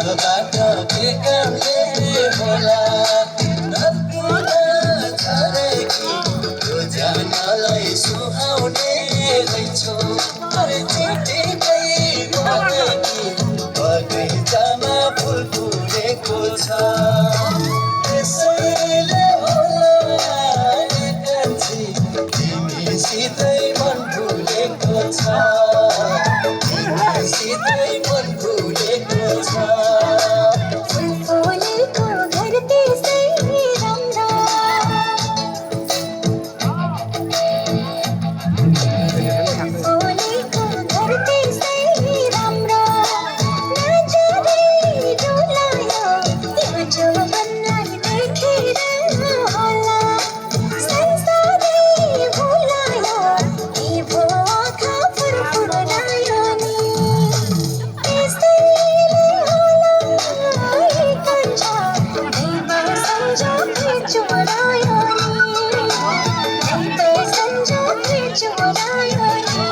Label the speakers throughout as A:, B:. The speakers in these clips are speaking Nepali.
A: बाट के कामले होला नपिन झरेकी यो जानलाई सुहाउने रहेछौ अरे चिटिकै भनेकी बगैँचामा फुल फुलेको छ त्यसैले होला एकान्छी तिमीसितै मन फुलेको छ तिमीसितै मन फुलेको छ
B: फुलेको घर त्यसै राम्रो फुलेको घर त्यसै राम्रो नजरै डुलायो त्यो जोवनलाई देखेर होला संसारै भुलायो ती भो आँखा फुरफुरायो नि त्यसैले होला एकान्छ दैव संजोगले चोरायो नि दैव संजोगले चोरायो नि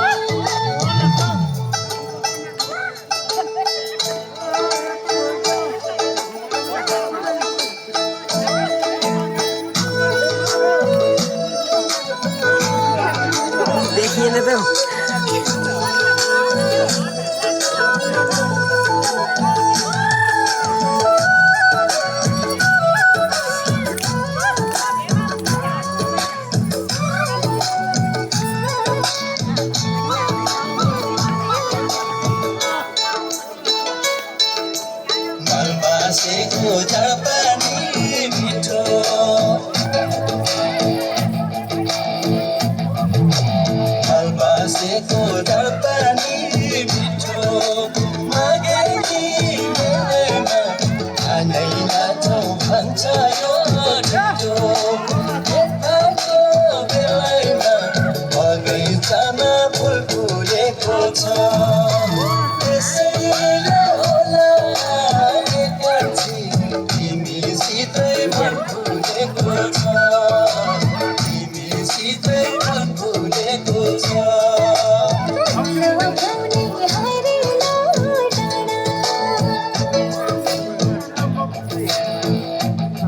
C: देखिए ना तो
A: मलबासेको झापानी मिठो मलबासेको झापानी मिठो मागेली बेलैमा खानै नाचौँ भन्छ यो ढिँडो यताको बेलैमा बगैँचामा फुल फुलेको छ त्यसैले होला एकान्छी तिमीसितै मन फुलेको छ तिमीसितै मन फुलेको छ
B: मल्लो भ्याउने हरेलो डाँडा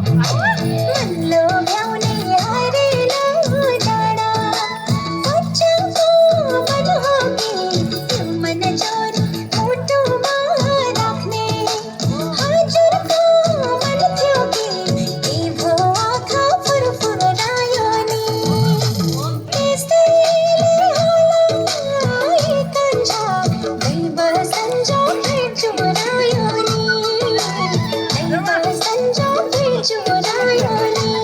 B: मल्लो भ्याउने हरेलो डाँडा बच्चाको मन हो कि त्यो मन चोरी मुटुमा राख्ने हजुरको मन थियो कि ती भो आँखा फुरफुरायो नि त्यसैले होला एकान्छ दैव संजोगले चोरायो नि दैव संजोगले चोरायो नि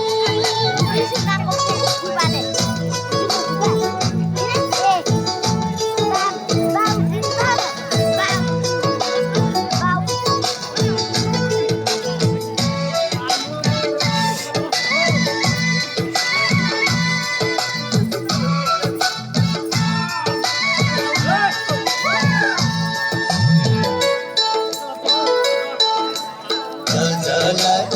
A: जलजला